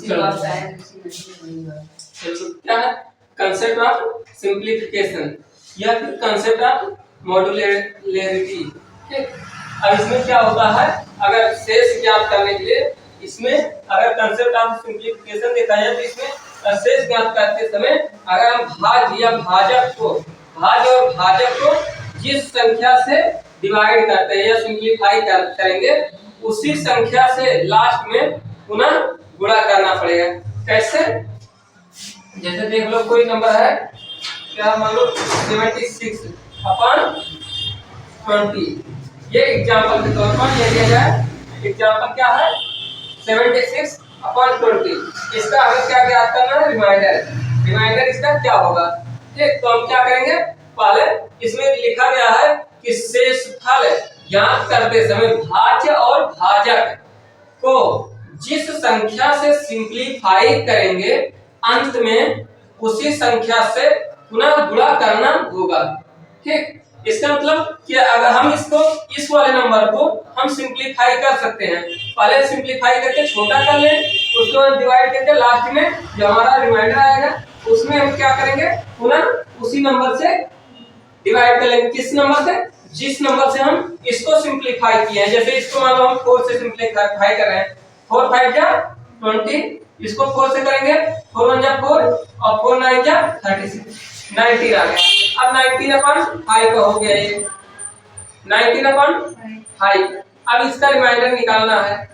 चलो चलो, क्या है कंसेप्ट ऑफ सिंप्लीफिकेशन या फिर कंसेप्ट ऑफ मॉड्यूलरिटी। ठीक, अब इसमें क्या होता है, अगर शेष ज्ञात करने के लिए इसमें अगर कंसेप्ट ऑफ सिंप्लीफिकेशन देखा जाए तो इसमें शेष ज्ञात करते समय अगर हम भाज्य या भाजक को जिस संख्या से डिवाइड करते हैं या सिंप्लीफाई करेंगे उसी संख्या से लास्ट में पुनः गुणा करना पड़ेगा। कैसे, जैसे देख लो कोई नंबर है, क्या मान लो 76 अपॉन 20, ये एग्जांपल के तौर पर ये दिया जाए। एग्जांपल क्या है 76 अपॉन 20, इसका हमें क्या ज्ञात करना है, रिमाइंडर इसका क्या होगा। ठीक, तो हम क्या करेंगे, पहले इसमें लिखा गया है कि शेषफल ज्ञात करते समय भाज्य और भाजक को जिस संख्या से सिंप्लीफाई करेंगे अंत में उसी संख्या से पुनः गुणा करना होगा। ठीक, इसका मतलब कि अगर हम इसको इस वाले नंबर को हम सिंप्लीफाई कर सकते हैं, पहले सिंप्लीफाई करके छोटा कर लें, उसके बाद डिवाइड करके लास्ट में जो हमारा रिमाइंडर आएगा उसमें हम क्या करेंगे, पुनः उसी नंबर से डिवाइड कर लेंगे। किस नंबर से, जिस नंबर से हम इसको सिंप्लीफाई किए हैं। जैसे इसको मान लो हम 4 से सिंप्लीफाई कर रहे हैं, 4 5 जा 20, इसको 4 से करेंगे, 4 1 जा 4 और 4 9 जा 36, 19 आ गया। अब 19 अपॉन 5 हो गया ये 19 अपॉन 5। अब इसका रिमाइंडर निकालना है।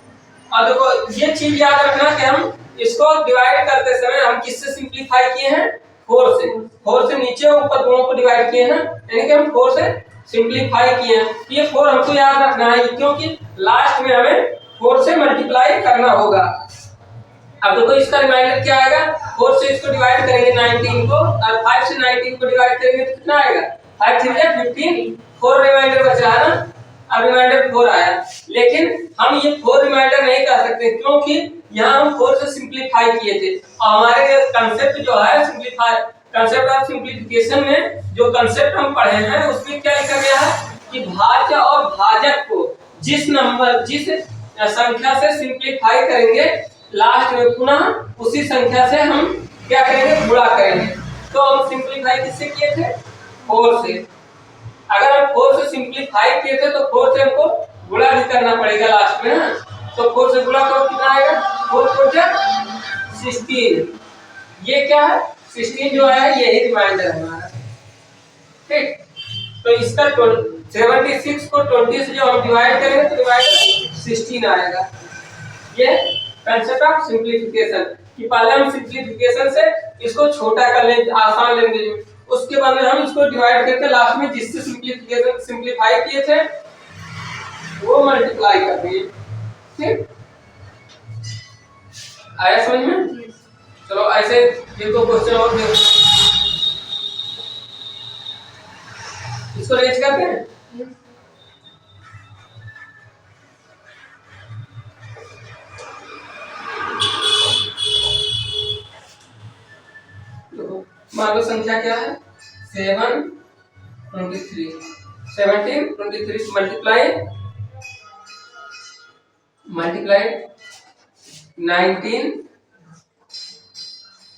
और देखो ये चीज याद रखना कि हम इसको डिवाइड करते समय हम किससे सिंप्लीफाई किए हैं, 4 से नीचे ऊपर दोनों को डिवाइड किए हैं, यानी कि हम 4 से सिंप्लीफाई किए हैं। ये 4 हमको याद रखना है क्योंकि लास्ट में हमें 4 से मल्टीप्लाई करना होगा। अब देखो इसका रिमाइंडर क्या आएगा, 4 से इसको डिवाइड करेंगे 19 को और 5 से 19 को डिवाइड करेंगे तो कितना आएगा, 5 3 जा 15, 4 रिमाइंडर बचा है ना। अब रिमाइंडर 4 आया, लेकिन हम ये 4 रिमाइंडर नहीं कर सकते क्योंकि यहाँ हम 4 से सिंप्लीफाई किए थे। और हमारे कंसेप्ट जो है कंसेप्ट ऑफ सिंप्लीफिकेशन में जो कंसेप्ट हम पढ़े हैं उसमें क्या लिखा गया है कि भाज्य और भाजक को जिस संख्या से सिंप्लीफाई करेंगे लास्ट में पुनः उसी संख्या से हम क्या करेंगे, गुणा करेंगे। तो हम सिंप्लीफाई किससे किए थे, 4 से। अगर हम 4 से सिंप्लीफाई किए थे तो 4 से हमको गुणा भी करना पड़ेगा लास्ट में ना। तो 4 से गुणा करो कितना आएगा, 4 4 जा 16। ये क्या है, 16 जो है यही रिमाइंडर है हमारा। ठीक, तो इसका 76 को 20 से जो हम डिवाइड करेंगे तो रिमाइंडर 16 आएगा। ये कंसेप्ट ऑफ सिंप्लीफिकेशन कि पहले हम सिंप्लीफिकेशन से इसको छोटा कर लें आसान लैंग्वेज में, उसके बाद में हम इसको डिवाइड करके लास्ट में जिससे सिंप्लीफाई किए थे वो मल्टीप्लाई कर दिए। ठीक, आया समझ में। चलो ऐसे एक दो क्वेश्चन और देखो, इसको रेंज करते हैं। मान लो संख्या क्या है 17 23 मल्टीप्लाई 19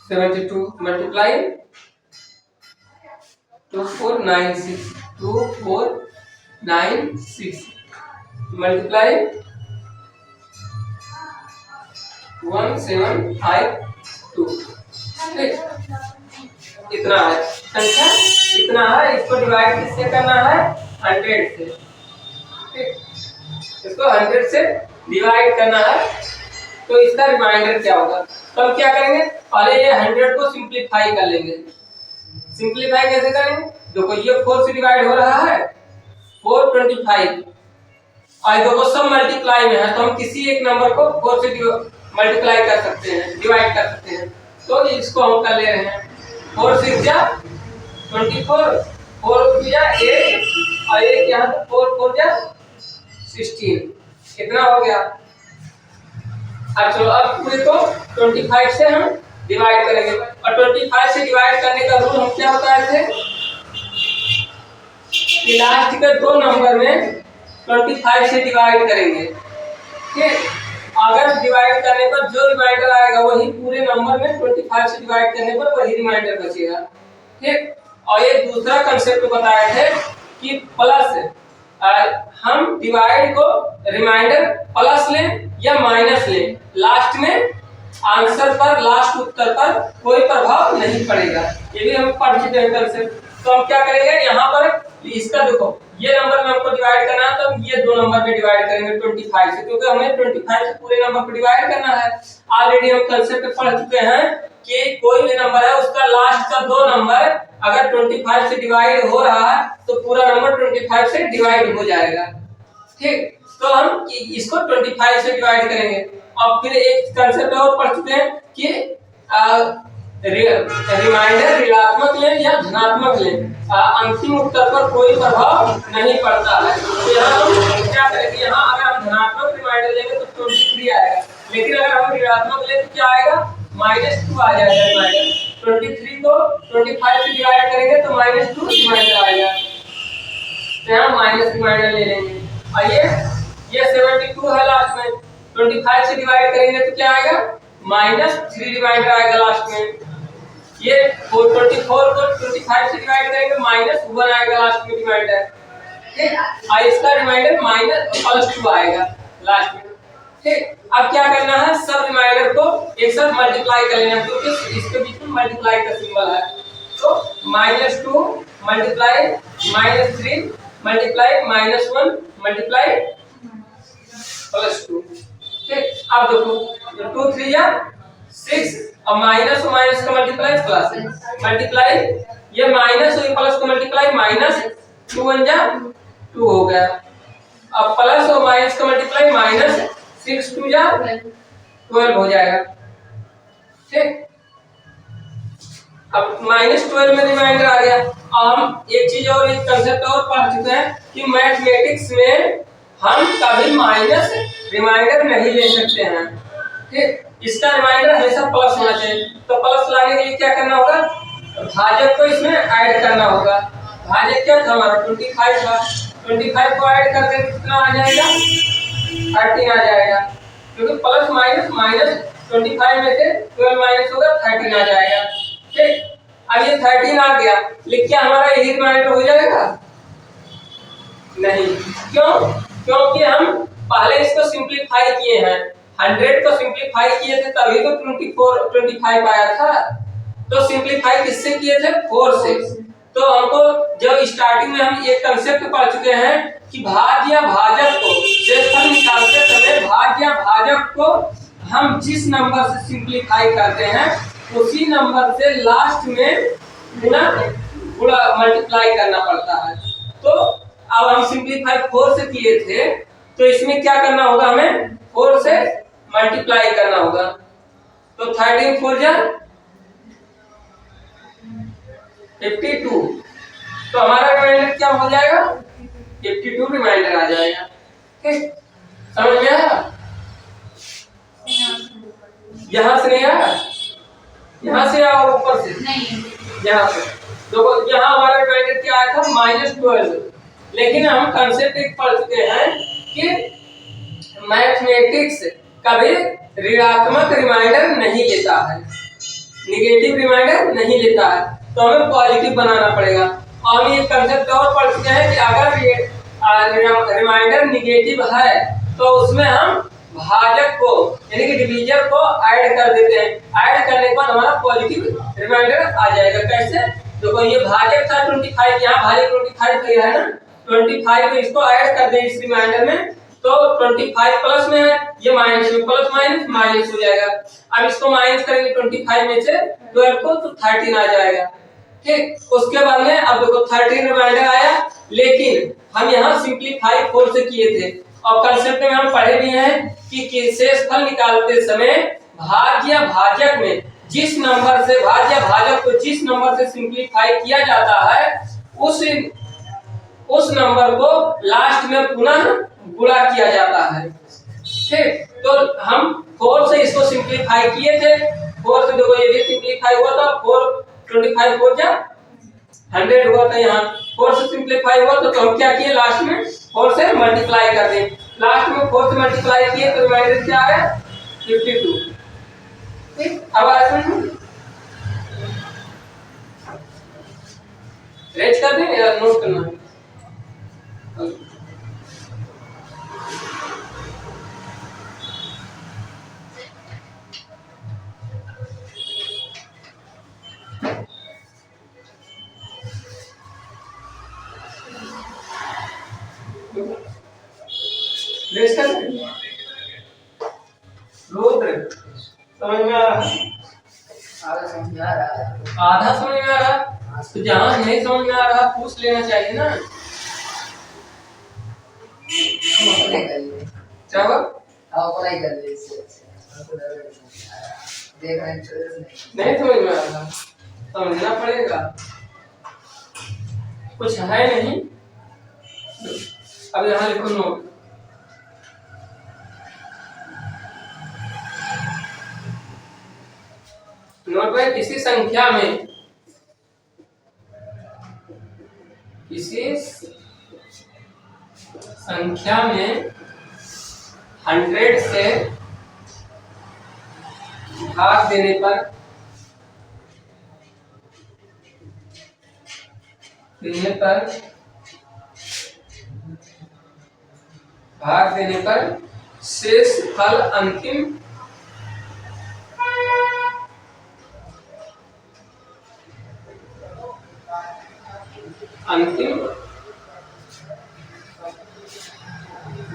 72 मल्टीप्लाई 2496 मल्टीप्लाई 1752। इतना है संख्या, इतना है। इसको डिवाइड किससे करना है, 100 से। ठीक, इसको 100 से डिवाइड करना है तो इसका रिमाइंडर क्या होगा। तो हम क्या करेंगे, पहले ये 100 को सिंप्लीफाई कर लेंगे। सिंप्लीफाई कैसे करेंगे, देखो ये 4 से डिवाइड हो रहा है 425 और देखो सब मल्टीप्लाई में है तो हम किसी एक नंबर को 4 से मल्टीप्लाई कर सकते हैं, डिवाइड कर सकते हैं। तो इसको हम कर ले रहे हैं 4 6 जा 24, 4 2 जा 8 और एक यहाँ 4 4 जा 16, कितना हो गया। अब चलो अब पूरे को 25 से हम डिवाइड करेंगे और 25 से डिवाइड करने का रूल हम क्या बताए थे कि लास्ट के दो नंबर में 25 से डिवाइड करेंगे। ठीक, अगर डिवाइड करने पर जो रिमाइंडर आएगा वही पूरे नंबर में 25 से डिवाइड करने पर वही रिमाइंडर बचेगा। ठीक, और ये दूसरा कंसेप्ट बताए थे कि प्लस हम डिवाइड को रिमाइंडर प्लस लें या माइनस लें, लास्ट में आंसर पर, लास्ट उत्तर पर कोई प्रभाव नहीं पड़ेगा। ये भी हम पढ़ चुके हैं कंसेप्ट। तो हम क्या करेंगे, यहाँ पर इसका देखो ये नंबर में हमको डिवाइड करना है, तो ये दो नंबर में डिवाइड करेंगे 25 से, क्योंकि हमें 25 से पूरे नंबर को डिवाइड करना है। ऑलरेडी हम कंसेप्ट पढ़ चुके हैं कि कोई भी नंबर है उसका लास्ट का दो नंबर अगर 25 से डिवाइड हो रहा है तो पूरा नंबर 25 से डिवाइड हो जाएगा। ठीक, तो हम इसको 25 से डिवाइड करेंगे। और फिर एक कंसेप्ट और पढ़ चुके हैं कि रिमाइंडर ऋणात्मक लें या धनात्मक लें, अंतिम उत्तर पर कोई प्रभाव नहीं पड़ता है। तो यहाँ हम क्या करेंगे, यहाँ अगर हम धनात्मक रिमाइंडर लेंगे तो 23 आएगा, लेकिन अगर हम ऋणात्मक लें तो क्या आएगा, -2 आ जाएगा रिमाइंडर। 23 को 25 से डिवाइड करेंगे तो -2 रिमाइंडर आएगा, तो यहाँ माइनस रिमाइंडर ले लेंगे। और ये 72 है लास्ट में, 25 से डिवाइड करेंगे तो क्या आएगा, -3 रिमाइंडर आएगा लास्ट में। ये 24 को 25 से डिवाइड करेंगे -1 आएगा लास्ट में रिमाइंडर। ठीक, और इसका रिमाइंडर -+2 आएगा लास्ट में। ठीक, अब क्या करना है, सब रिमाइंडर को एक साथ मल्टीप्लाई कर लेना है, क्योंकि इसके बीच में मल्टीप्लाई का सिंबल है। तो -2 मल्टीप्लाई -3 मल्टीप्लाई -1 मल्टीप्लाई +2। ठीक, अब देखो 2 3 या 6, अब माइनस और माइनस का मल्टीप्लाई प्लस मल्टीप्लाई, ये माइनस और प्लस का मल्टीप्लाई -2 1 जा 2 हो गया। अब प्लस और माइनस का मल्टीप्लाई -6 2 जा 12 हो जाएगा। ठीक, अब -12 में रिमाइंडर आ गया। अब हम एक चीज और, एक कंसेप्ट और पढ़ चुके हैं कि मैथमेटिक्स में हम कभी माइनस रिमाइंडर नहीं ले सकते हैं। ठीक, इसका रिमाइंडर हमेशा प्लस होना चाहिए। तो प्लस लाने के लिए क्या करना होगा, भाजक को इसमें ऐड करना होगा। भाजक क्या था हमारा 25 था, 25 को ऐड करके कितना आ जाएगा, 13 आ जाएगा, क्योंकि प्लस माइनस -25 में से 12 माइनस होगा 13 आ जाएगा। ठीक, अब ये 13 आ गया, लेकिन क्या हमारा यही रिमाइंडर हो जाएगा, नहीं। क्यों, क्योंकि हम पहले इसको सिंपलीफाई किए हैं, 100 को सिंपलीफाई किए थे तभी तो 25 आया था। तो सिंपलीफाई किससे किए थे, 4 से। तो हमको जब स्टार्टिंग में हम एक कंसेप्ट पढ़ चुके हैं कि भाज्य या भाजक को शेषफल निकालते समय भाज्य या भाजक को हम जिस नंबर से सिंपलीफाई करते हैं उसी नंबर से लास्ट में गुणा मल्टीप्लाई करना पड़ता है। तो अब हम सिंपलीफाई 4 से किए थे, तो इसमें क्या करना होगा, हमें 4 से मल्टीप्लाई करना होगा। तो 13 4 जा 52, तो हमारा रिमाइंडर क्या हो जाएगा, 52 रिमाइंडर आ जाएगा। ठीक, समझ में आया, यहाँ से नहीं आया, यहाँ से और ऊपर से नहीं, यहाँ से। देखो यहाँ हमारा रिमाइंडर क्या आया था, -12। लेकिन हम कंसेप्ट एक पढ़ चुके हैं कि मैथमेटिक्स कभी ऋणात्मक रिमाइंडर नहीं लेता है, निगेटिव रिमाइंडर नहीं लेता है, तो हमें पॉजिटिव बनाना पड़ेगा। और हम ये कंसेप्ट और पढ़ चुके हैं कि अगर रिमाइंडर निगेटिव है तो उसमें हम भाजक को यानी कि डिवीजर को ऐड कर देते हैं। ऐड करने के बाद हमारा पॉजिटिव रिमाइंडर आ जाएगा। कैसे, देखो ये भाजक था 25, यहाँ भाजक 25 है ना, 25 में इसको ऐड कर दें इस रिमाइंडर में, तो 25 प्लस में है, ये माइनस में, प्लस माइनस माइनस हो जाएगा। अब इसको माइनस करेंगे 25 में से 12 को, तो 13 आ जाएगा। ठीक, उसके बाद में अब देखो 13 रिमाइंडर आया, लेकिन हम यहाँ सिंपलीफाई 4 से किए थे। और कंसेप्ट में हम पढ़े भी हैं कि शेषफल निकालते समय भाज्य भाजक में जिस नंबर से भाज्य भाजक को जिस नंबर से सिंपलीफाई किया जाता है उस नंबर को लास्ट में पुनः गुणा किया जाता है। ठीक, तो हम 4 से इसको सिंपलीफाई किए थे, 4 से देखो ये भी सिंपलीफाई हुआ था, 4 25 4 जा 100 हुआ था, यहाँ 4 से सिंपलीफाई हुआ तो हम क्या किए, लास्ट में 4 से मल्टीप्लाई कर दें। लास्ट में 4 से मल्टीप्लाई किए तो रिमाइंडर क्या आया 52। ठीक, अब आया समझ में? रेज कर दें या नोट करना है? रेज कर दें? रुद्र समझ में आ रहा है? आधा समझ में आ रहा है। आधा समझ में आ रहा है? तो जहाँ नहीं समझ में आ रहा पूछ लेना चाहिए ना। क्या हुआ? अप्लाई कर ले इससे देख रहे हैं नहीं समझ में आ रहा, समझना पड़ेगा। कुछ है नहीं, अब यहाँ लिखो नोट। नोट में किसी संख्या में, किसी संख्या में 100 से भाग देने पर शेष फल अंतिम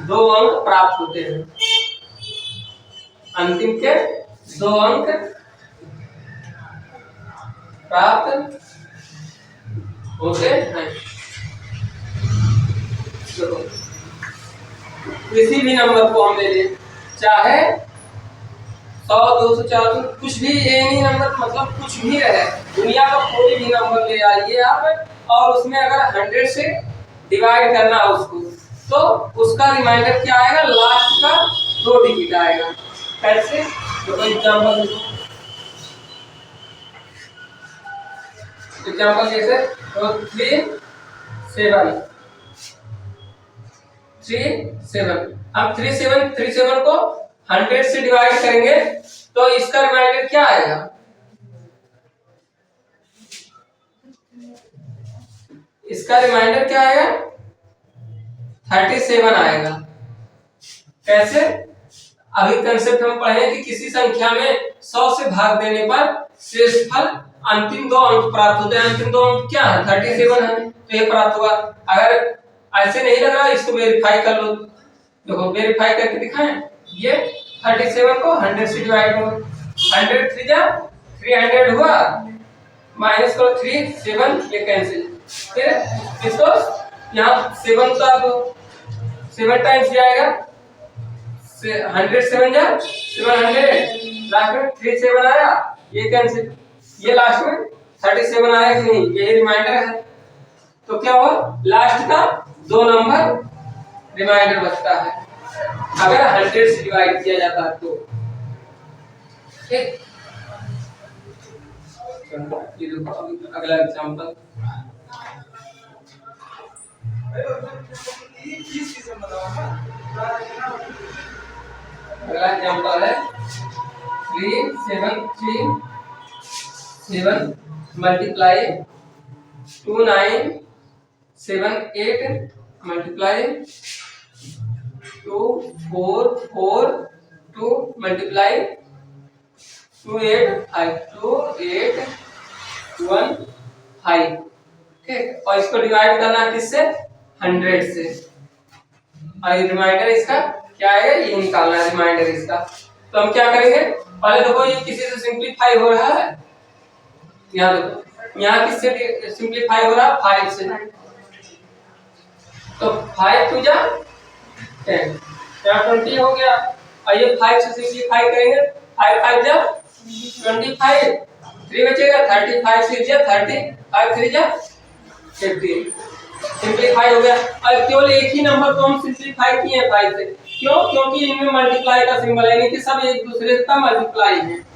दो अंक प्राप्त होते हैं। अंतिम के 2 अंक प्राप्त होते हैं। किसी भी नंबर को हम ले लें, चाहे 100, 200, 400, कुछ भी, एनी नंबर, मतलब कुछ भी रहे, दुनिया का कोई भी नंबर ले आइए आप, और उसमें अगर 100 से डिवाइड करना है उसको, तो उसका रिमाइंडर क्या आएगा? लास्ट का 2 डिजिट आएगा। कैसे? तो एग्जांपल जैसे तो 3 7 हम 37 को 100 से डिवाइड करेंगे तो इसका रिमाइंडर क्या आएगा? इसका रिमाइंडर क्या आएगा? 37 आएगा। कैसे? अभी कंसेप्ट हम पढ़े कि किसी संख्या में 100 से भाग देने पर शेष फल अंतिम 2 अंक प्राप्त होते हैं। अंतिम 2 अंक क्या है? 37 है, तो ये प्राप्त हुआ। अगर ऐसे नहीं लग रहा, इसको वेरीफाई कर लो। देखो वेरीफाई करके दिखाएं, ये 37 को 100 से डिवाइड करो, 100 3 जा 300 हुआ, माइनस करो 3 7, ये कैंसिल। फिर इसको यहाँ 7 उतार दो, 7 टाइम्स जाएगा, 100 7 जा 700, लास्ट में 3 7 आया, ये कैंसिल। ये लास्ट में 37 आया कि नहीं, यही रिमाइंडर है। तो क्या हुआ? लास्ट का 2 नंबर रिमाइंडर बचता है अगर 100 से डिवाइड किया जाता है तो। ठीक, ये देखो अगला एग्जांपल। अगला एग्जांपल है 3 7 3 7 मल्टीप्लाई 2 9 7 8 मल्टीप्लाई 2 4 4 2 मल्टीप्लाई 2 8 5 2 8 1 5। ठीक, और इसको डिवाइड करना किससे? 100 से। और रिमाइंडर इसका क्या आएगा? ये निकालना है रिमाइंडर इसका। तो हम क्या करेंगे? पहले देखो ये किसी से सिंपलीफाई हो रहा है, यहाँ देखो यहाँ किससे सिंपलीफाई हो रहा है? 5 से। तो 5 2 जा 10, यहाँ 20 हो गया। और ये 5 से सिंपलीफाई करेंगे, 5 5 जा 25, 3 बचेगा, 35 6 जा 30, 5 3 जा 50, सिंपलीफाई हो गया। और केवल एक ही नंबर को हम सिंपलीफाई किए हैं 5 से। क्यों? क्योंकि इनमें मल्टीप्लाई का सिंबल है, नहीं कि सब एक दूसरे का मल्टीप्लाई है।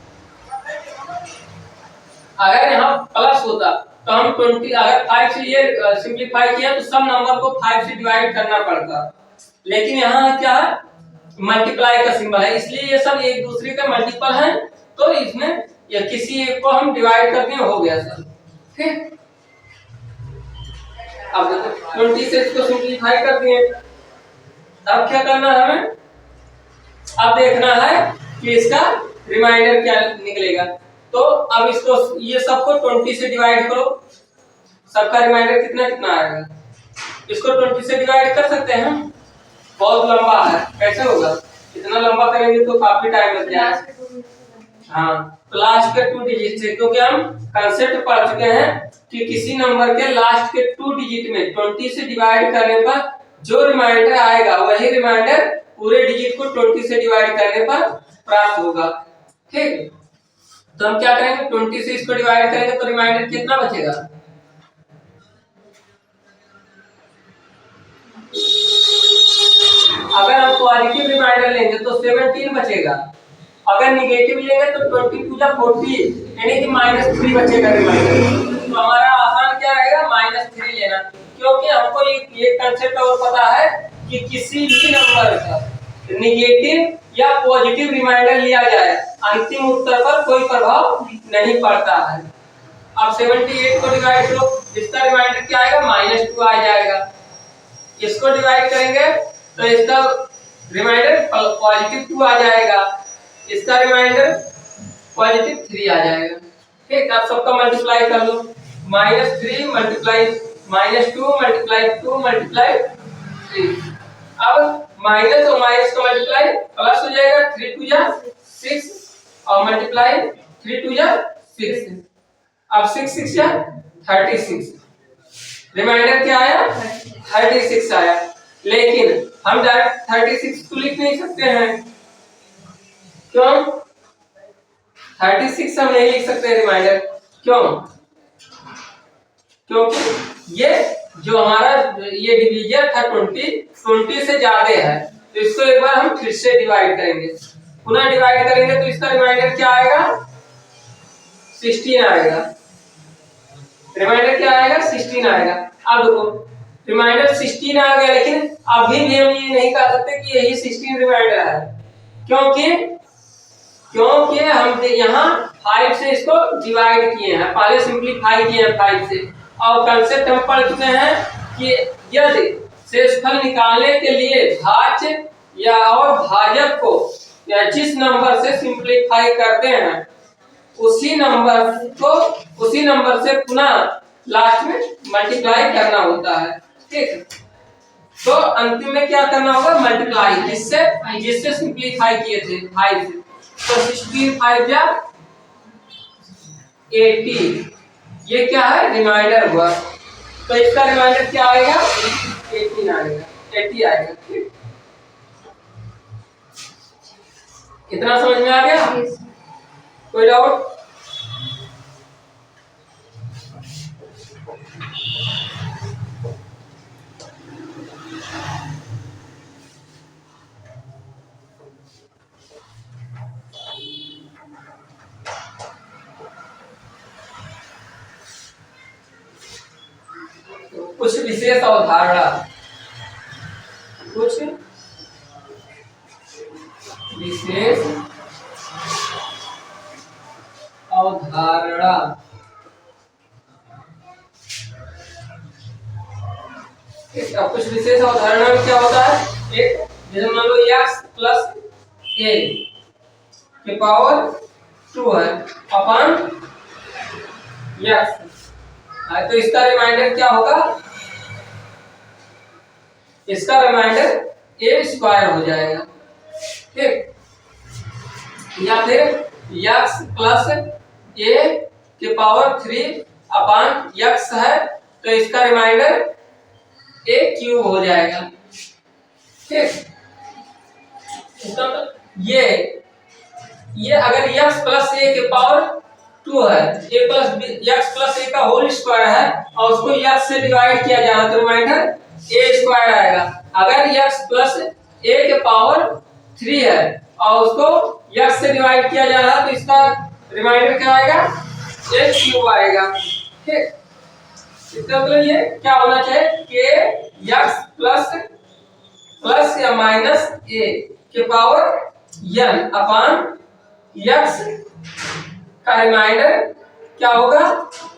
अगर यहाँ प्लस होता तो हम 20, अगर 5 से ये सिंपलीफाई किया तो सब नंबर को 5 से डिवाइड करना पड़ता। लेकिन यहाँ क्या है? मल्टीप्लाई का सिंबल है, इसलिए ये सब एक दूसरे के मल्टीपल हैं, तो इसमें या किसी एक को हम डिवाइड कर दिए, हो गया सर। ठीक, अब देखो 20 से इसको सिंपलीफाई कर दिए। अब क्या करना है हमें, अब देखना है कि इसका रिमाइंडर क्या निकलेगा। तो अब इसको ये सबको 20 से डिवाइड करो, सबका रिमाइंडर कितना कितना आएगा। इसको 20 से डिवाइड कर सकते हैं हम, बहुत लंबा है, कैसे होगा, इतना लंबा करेंगे तो काफी टाइम लग जाएगा। हाँ, तो लास्ट के 2 डिजिट से, क्योंकि हम कंसेप्ट पढ़ चुके हैं कि किसी नंबर के लास्ट के 2 डिजिट में 20 से डिवाइड करने पर जो रिमाइंडर आएगा वही रिमाइंडर पूरे डिजिट को 20 से डिवाइड करने पर प्राप्त होगा। ठीक, तो हम क्या करेंगे, 20 से इसको डिवाइड करेंगे तो रिमाइंडर कितना बचेगा, अगर हम पॉजिटिव रिमाइंडर लेंगे तो 17 बचेगा, अगर निगेटिव लेंगे तो 20 टू 40 यानी कि -3 बचेगा रिमाइंडर। तो हमारा आसान क्या रहेगा, -3 लेना, क्योंकि हमको ये कंसेप्ट और पता है कि किसी भी नंबर का निगेटिव या पॉजिटिव रिमाइंडर लिया जाए अंतिम उत्तर पर कोई प्रभाव नहीं पड़ता है। अब 78 को डिवाइड करो, इसका रिमाइंडर क्या आएगा, -2 आ जाएगा। इसको डिवाइड करेंगे तो इसका रिमाइंडर पॉजिटिव 2 आ जाएगा, इसका रिमाइंडर पॉजिटिव 3 आ जाएगा। ठीक, आप सबका मल्टीप्लाई कर लो, -3 मल्टीप्लाई -2 मल्टीप्लाई 2 मल्टीप्लाई 3। अब माइनस और माइनस का मल्टीप्लाई प्लस हो जाएगा, 3 टू जा 6 और मल्टीप्लाई 3 टू जा 6। अब 6 6 जा 36, रिमाइंडर क्या आया, 36 आया। लेकिन हम डायरेक्ट 36 को लिख नहीं सकते हैं, क्यों, 36 हम नहीं लिख सकते रिमाइंडर, क्यों, क्योंकि ये जो हमारा ये डिवीजन था 20 से ज्यादा है, तो इसको एक बार हम फिर से डिवाइड करेंगे, पुनः डिवाइड करेंगे तो इसका रिमाइंडर क्या आएगा, 16 आएगा, रिमाइंडर क्या आएगा, 16 आएगा। अब देखो रिमाइंडर 16 आ गया, लेकिन अभी भी हम ये नहीं कह सकते कि यही 16 रिमाइंडर है, क्योंकि हम यहाँ 5 से इसको डिवाइड किए हैं, पहले सिंपलीफाई किए हैं 5 से, और कंसेप्ट हम पढ़ चुके हैं कि यदि शेषफल निकालने के लिए भाज्य या और भाजक को या जिस नंबर से सिंपलीफाई करते हैं उसी नंबर से पुनः लास्ट में मल्टीप्लाई करना होता है। ठीक, तो अंतिम में क्या करना होगा, मल्टीप्लाई, जिससे सिंपलीफाई किए थे 5 से, तो 16 5 जा 80, ये क्या है, रिमाइंडर हुआ, तो इसका रिमाइंडर क्या आएगा, 18 आएगा, 80 आएगा। ठीक, कितना समझ में आ गया, कोई डाउट, कुछ विशेष अवधारणा, कुछ विशेष अवधारणा, कुछ विशेष अवधारणा में क्या होता है, एक जैसे मान लो x प्लस a के पावर 2 है अपॉन x, तो इसका रिमाइंडर क्या होगा, इसका रिमाइंडर a स्क्वायर हो जाएगा। ठीक, या फिर x प्लस a के पावर 3 अपॉन x है, तो इसका रिमाइंडर a क्यूब हो जाएगा। ठीक, ये अगर x प्लस a के पावर 2 है, a plus x plus a का होल स्क्वायर है और उसको x से डिवाइड किया जाए तो रिमाइंडर a स्क्वायर आएगा। अगर x प्लस a के पावर 3 है और उसको x से डिवाइड किया जा रहा है तो इसका रिमाइंडर क्या आएगा, a क्यूब आएगा। ठीक, इसका मतलब ये क्या होना चाहिए कि x प्लस या माइनस a के पावर n अपान x का रिमाइंडर क्या होगा,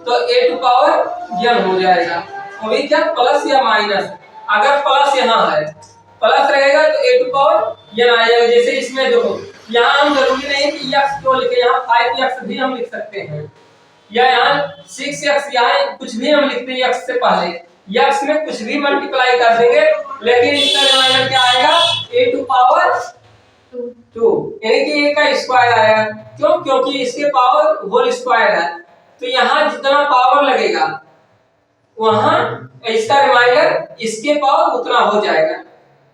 तो a टू पावर n हो जाएगा। अभी क्या प्लस या माइनस, अगर प्लस यहाँ है, प्लस रहेगा तो a टू पावर n आ जाएगा। जैसे इसमें देखो, यहाँ हम जरूरी नहीं कि x को लिखे, यहाँ 5x भी हम लिख सकते हैं, या यहाँ 6x, यहाँ कुछ भी हम लिखते हैं x से पहले, x में कुछ भी मल्टीप्लाई कर देंगे, लेकिन इसका रिमाइंडर क्या आएगा, a टू पावर 2, यानी कि a का स्क्वायर आएगा। क्यों? क्योंकि इसके पावर होल स्क्वायर है, तो यहाँ जितना पावर लगेगा वहां इसका रिमाइंडर इसके पावर उतना हो जाएगा।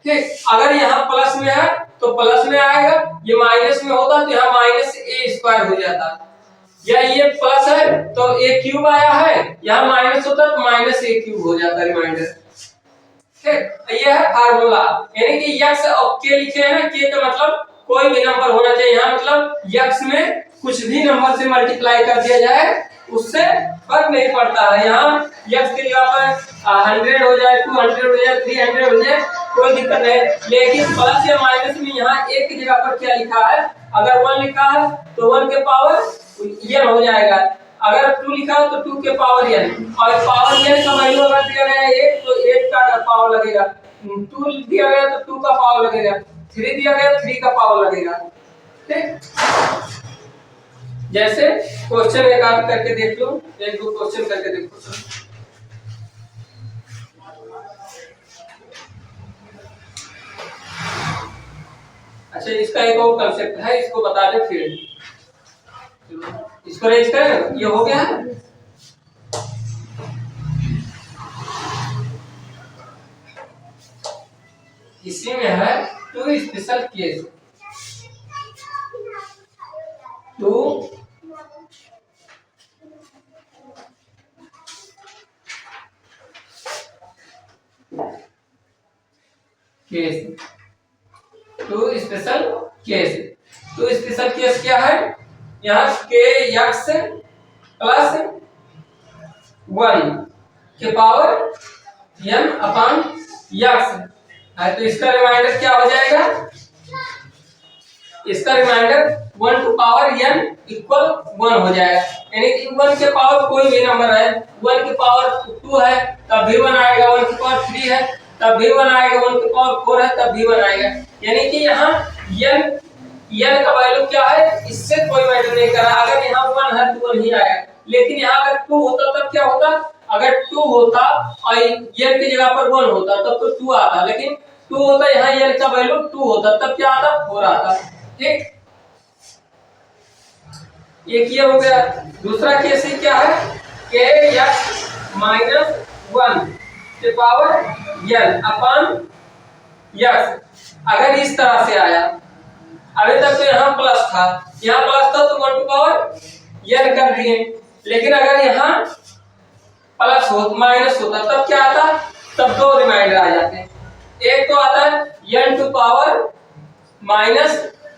ठीक, अगर यहाँ प्लस में है तो प्लस में आएगा, ये माइनस में होता तो यहाँ माइनस a स्क्वायर हो जाता, या ये प्लस है तो a क्यूब आया है, यहाँ माइनस होता तो माइनस a क्यूब हो जाता रिमाइंडर। ठीक, ये है फार्मूला, यानी कि x और k लिखे हैं ना, k का मतलब कोई भी नंबर होना चाहिए, यहाँ मतलब x में कुछ भी नंबर से मल्टीप्लाई कर दिया जाए उससे फर्क नहीं पड़ता है। यहाँ x की जगह पर 100 हो जाए, 200 हो जाए, 300 हो जाए, कोई दिक्कत नहीं। लेकिन प्लस या माइनस में यहाँ एक की जगह पर क्या लिखा है, अगर 1 लिखा है तो 1 के पावर n हो जाएगा, अगर 2 लिखा है तो 2 के पावर n, और पावर n का वैल्यू अगर दिया गया है 1 तो 1 का पावर लगेगा, 2 दिया गया तो 2 का पावर लगेगा, 3 दिया गया 3 का पावर लगेगा। ठीक, जैसे क्वेश्चन एक आप करके देख लो, एक दो क्वेश्चन करके देखो। अच्छा, इसका एक और कंसेप्ट है, इसको बता दे फिर इसको रेंज करें। ये हो गया है, इसी में है two special case, two case, two special case. Two special case क्या है, यहाँ के एक्स प्लस 1 के पावर n अपान x है, तो इसका रिमाइंडर क्या हो जाएगा, इसका remainder 1 to power n equal 1 हो जाएगा, यानी कि 1 के पावर कोई भी नंबर है, 1 के पावर 2 है तब भी 1 आएगा, 1 के पावर 3 है तब भी 1 आएगा, 1 के पावर 4 है तब भी 1 आएगा। यानी कि यहाँ n का वैल्यू क्या है, इससे कोई मैटर नहीं कर रहा, अगर यहाँ 1 है तो 1 ही आएगा, लेकिन यहाँ अगर 2 होता तब क्या होता, अगर 2 होता और n की जगह पर 1 होता तब तो 2 आता, लेकिन 2 होता, यहाँ n का वैल्यू 2 होता तब क्या आता, 4 आता। ठीक, एक ये हो गया। दूसरा केस क्या है, के x माइनस 1 के पावर n अपान x, अगर इस तरह से आया, अभी तक तो यहाँ प्लस था, यहाँ प्लस था तो 1 टू पावर n कर दिए, लेकिन अगर यहाँ प्लस हो माइनस होता तब क्या आता, तब दो रिमाइंडर आ जाते हैं, एक तो आता है n to power minus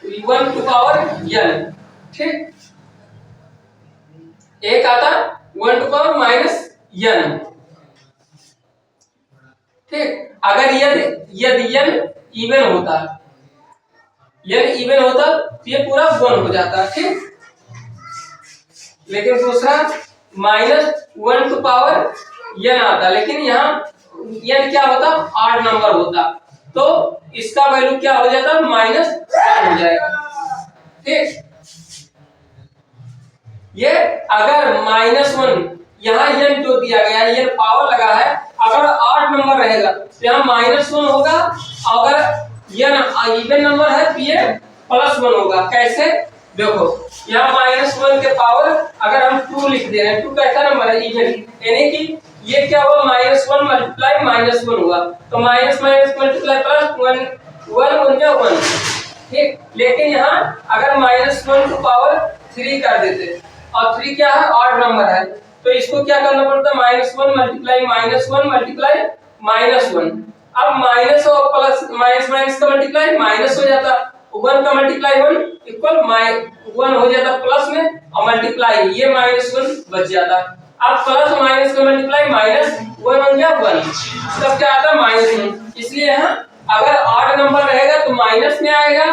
1 to power n, ठीक, एक आता 1 टू पावर माइनस n। ठीक, अगर यदि n इवन होता, n इवन होता तो ये पूरा 1 हो जाता। ठीक, लेकिन दूसरा माइनस 1 टू पावर n आता, लेकिन यहाँ n क्या होता, ऑड नंबर होता, तो इसका वैल्यू क्या हो जाता, -1 हो जाएगा। ठीक, ये अगर -1 यहाँ n जो दिया गया है, n पावर लगा है, अगर ऑड नंबर रहेगा तो यहाँ -1 होगा, अगर n इवन नंबर है तो ये +1 होगा। कैसे, देखो यहाँ -1 के पावर अगर हम 2 लिख दे रहे हैं, 2 कैसा नंबर है, इवन, यानी कि ये क्या हुआ, -1 मल्टीप्लाई -1 हुआ, तो माइनस माइनस मल्टीप्लाई +1 1। ठीक, लेकिन यहाँ अगर -1 टू पावर 3 कर देते, और 3 क्या है, ऑड नंबर है, तो इसको क्या करना पड़ता, -1 मल्टीप्लाई -1 मल्टीप्लाई -1। अब माइनस और प्लस माइनस माइनस का मल्टीप्लाई माइनस हो जाता, 1 का मल्टीप्लाई 1 इक्वल 1 हो जाता प्लस में, और मल्टीप्लाई ये -1 बच जाता। अब प्लस माइनस का मल्टीप्लाई -1 हो गया 1, तब क्या आता, -1, इसलिए यहाँ अगर ऑड नंबर रहेगा तो माइनस में आएगा,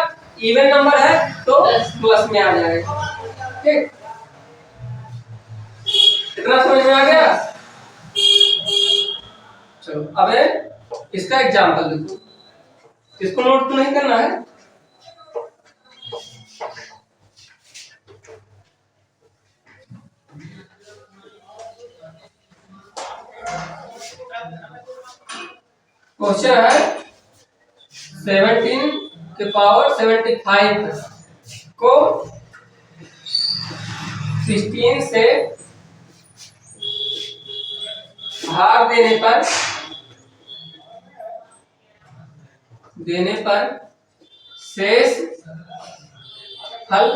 इवन नंबर है तो प्लस में आ जाएगा। ठीक, इतना समझ में आ गया। चलो अब इसका एग्जांपल देखो, इसको नोट तो नहीं करना है। क्वेश्चन है 17 के पावर 75 को 16 से भाग देने पर शेष फल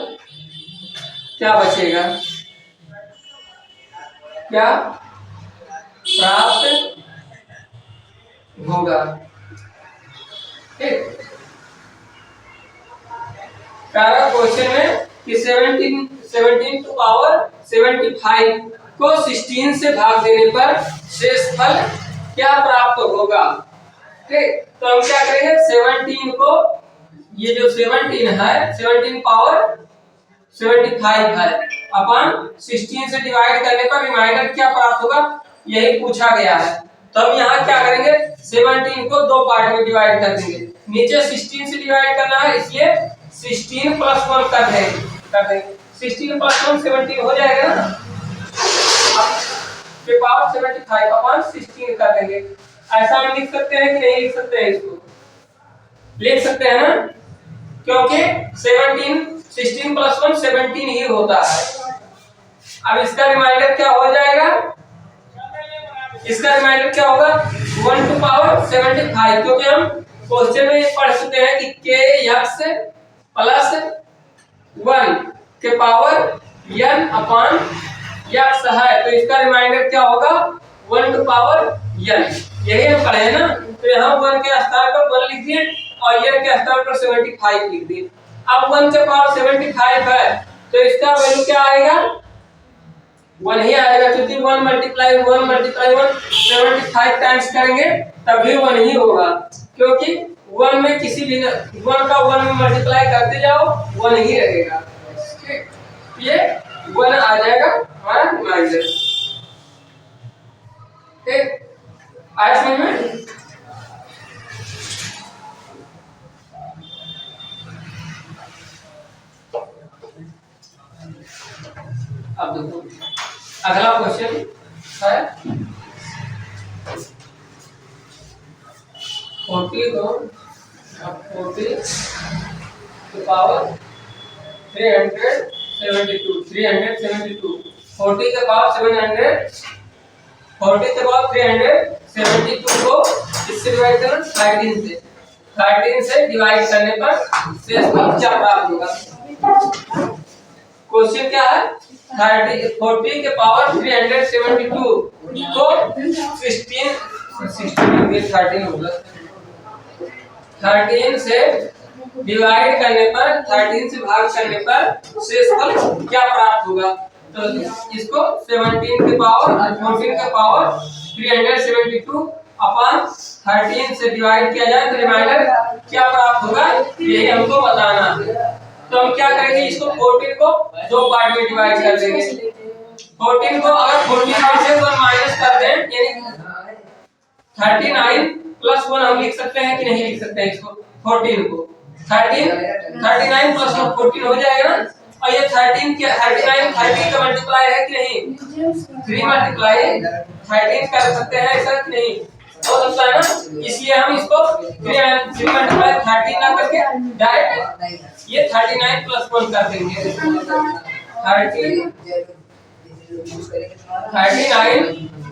क्या बचेगा, क्या प्राप्त होगा। ठीक, क्वेश्चन में कि 17 टू पावर 75 को 16 से भाग देने पर शेष फल क्या प्राप्त होगा। ठीक, तो हम क्या करेंगे, 17 को, ये जो 17 है 17 पावर 75 है, अपन 16 से डिवाइड करने पर रिमाइंडर क्या प्राप्त होगा, यही पूछा गया है। तो हम यहाँ क्या करेंगे, 17 को दो पार्ट में डिवाइड कर देंगे। नीचे 16 से डिवाइड करना है, इसलिए 16 प्लस 1 कर देंगे। 16 प्लस 1 17 हो जाएगा ना, के पावर 75 अपन 16 कर देंगे। ऐसा हम लिख सकते हैं कि नहीं लिख सकते हैं, इसको लिख सकते हैं ना, क्योंकि 16 प्लस 1 17 ही होता है। अब इसका रिमाइंडर क्या हो जाएगा, इसका रिमाइंडर क्या होगा, 1 टू पावर 75, क्योंकि हम क्वेश्चन में पढ़ चुके हैं कि kx प्लस 1 के पावर n अपॉन x है, तो इसका रिमाइंडर क्या होगा 1 टू पावर n, यही हम पढ़े हैं ना। तो यहाँ 1 के स्थान पर 1 लिख दिए और n के स्थान पर 75 लिख दिए। अब 1 के पावर 75 है तो इसका वैल्यू क्या आएगा, 1 ही आएगा, क्योंकि 1 मल्टीप्लाई 1 75 टाइम्स करेंगे तभी 1 ही होगा, क्योंकि 1 में किसी भी 1 का 1 में मल्टीप्लाई करते जाओ 1 ही रहेगा। ठीक, ये 1 आ जाएगा हमारा रिमाइंडर। ठीक, आया समझ में। अब देखो अगला क्वेश्चन है 40 को 40 to power 372 40 के पावर 372 को इससे डिवाइड करना 13 से डिवाइड करने पर शेष फल क्या प्राप्त होगा। क्वेश्चन क्या है, 40 के पावर 372 को 13 से डिवाइड करने पर 13 से भाग करने पर शेष फल क्या प्राप्त होगा। तो इसको 17 के पावर 14 के पावर 372 अपॉन 13 से डिवाइड किया जाए तो रिमाइंडर क्या प्राप्त होगा, यही हमको बताना है। तो हम क्या करेंगे, इसको 14 को दो पार्ट में डिवाइड कर देंगे। 14 को अगर 14 में से 1 माइनस कर दें, यानी 39 प्लस 1 हम लिख सकते हैं कि नहीं लिख सकते हैं, इसको 14 को 39 प्लस 1 14 हो जाएगा ना। और ये 13 के 39 30 का मल्टीप्लाई है कि नहीं, 3 मल्टीप्लाई 13 कर सकते हैं, ऐसा कि नहीं हो सकता है ना। इसलिए हम इसको 3 मल्टीप्लाई 13 ना करके डायरेक्ट ये 39 प्लस 1 कर देंगे। 39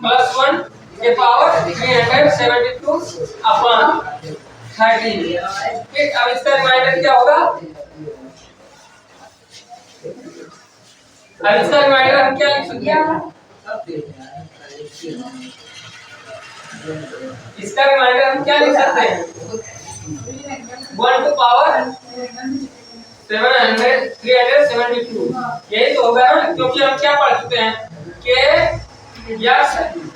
प्लस 1 के पावर 372 अपॉन 13। ठीक, अब इसका रिमाइंडर क्या होगा, अब इसका रिमाइंडर हम क्या लिख सकते हैं, इसका रिमाइंडर हम क्या लिख सकते हैं, 1 टू पावर 372, यही तो होगा ना, क्योंकि हम क्या पढ़ चुके हैं कि x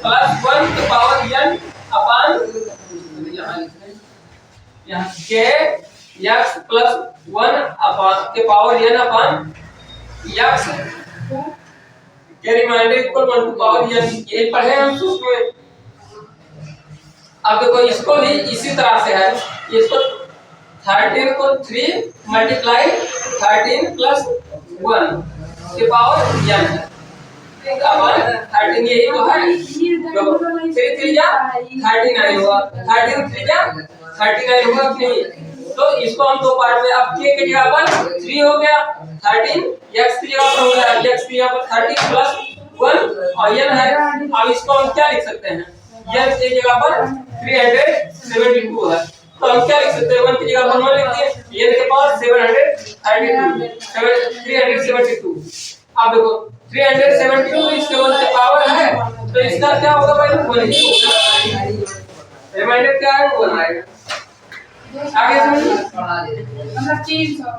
plus 1 to power n upon यहाँ के x प्लस 1 अपान के पावर n अपान x के remainder equal 1 to power n, ये पढ़े हम सूत्र में। अब देखो इसको भी इसी तरह से है, इसको 13 को 3 मल्टीप्लाई 13 प्लस 1 के पावर n है, ठीक है। अब 13 यही तो है, जो 3 3 जा 39 होगा, 13 3 जा 39 होगा कि नहीं। तो इसको हम दो पार्ट में, अब k की जगह पर 3 हो गया, 13 x की जगह पर हो गया, x की जगह पर 13 प्लस 1 और n है। अब इसको हम क्या लिख सकते हैं, n की जगह पर 372 है, तो हम क्या लिख सकते हैं, 1 की जगह पर 1 लिख दिए, n के पावर 372। अब देखो 372 इसके 1 की पावर है, तो इसका क्या होगा भाई, 1 रिमाइंडर क्या है, 1 आएगा। आगे समझिए, मतलब 300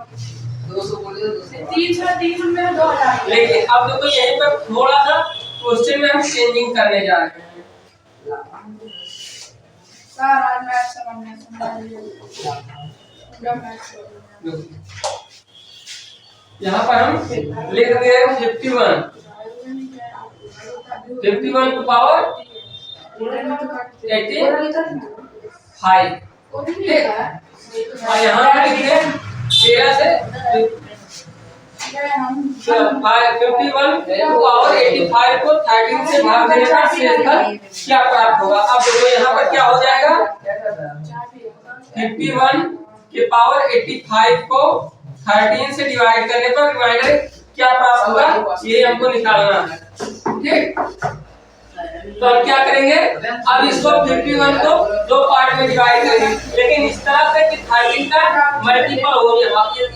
200 बोलिए, 300 में 2000। लेकिन अब देखो यहीं पर थोड़ा सा क्वेश्चन में हम चेंजिंग करने जा रहे हैं। सर आज मैथ समझने यहाँ पर हम लिख दिए 51 टू पावर 85, ठीक। और यहाँ पर लिख दिए 13 से 51 टू पावर 85 को 13 से भाग देने पर शेषफल क्या प्राप्त होगा। अब देखो यहाँ पर क्या हो जाएगा, 51 के पावर 85 को 13 से डिवाइड करने पर रिमाइंडर क्या प्राप्त होगा, ये हमको निकालना है, ठीक। तो हम क्या करेंगे, अब इसको 51 को दो पार्ट में डिवाइड करेंगे, लेकिन इस तरह से कि 13 का मल्टीपल हो गया,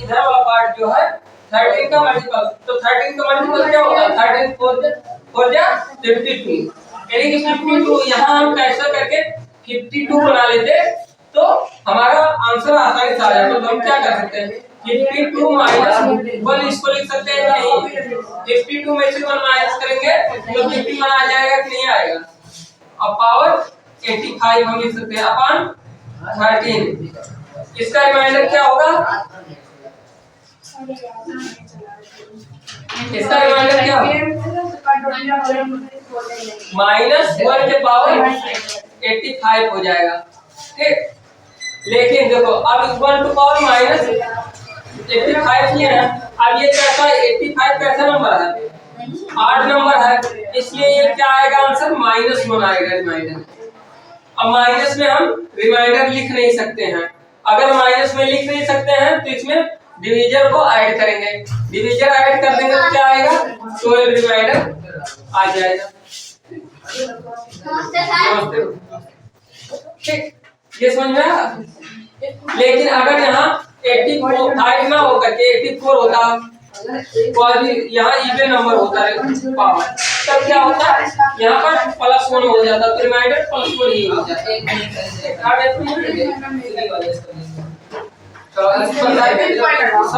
इधर वाला पार्ट जो है 13 का मल्टीपल, तो 13 का मल्टीपल क्या होगा, 13 4 जा 52, यानी कि 52। यहाँ हम कैसे करके 52 बना लेते तो हमारा आंसर आसानी से आ जाएगा। तो हम क्या कर सकते हैं, 52 माइनस 1 इसको लिख सकते हैं नहीं, 52 में से 1 माइनस करेंगे तो 51 आ जाएगा कि नहीं आएगा। अब पावर 85 हम लिख सकते हैं अपॉन 13, इसका रिमाइंडर क्या होगा, इसका रिमाइंडर क्या होगा, माइनस 1 के पावर 85 हो जाएगा, ठीक। लेकिन देखो अब 1 टू पावर माइनस 85 किया है, अब ये कैसा 85 कैसा नंबर है, 8 नंबर है, इसलिए ये क्या आएगा आंसर, -1 आएगा रिमाइंडर। अब माइनस में हम रिमाइंडर लिख नहीं सकते हैं, अगर माइनस में लिख नहीं सकते हैं तो इसमें डिवीजर को ऐड करेंगे, डिवीजर ऐड कर देंगे तो क्या आएगा, 12 रिमाइंडर आ जाएगा, ठीक। ये समझ में आया। लेकिन अगर यहाँ 85 ना होकर के 84 होता, यहाँ इवन नंबर होता है पावर, तब क्या होता है, यहाँ पर +1 हो जाता, तो रिमाइंडर +1 ही हो जाता। सब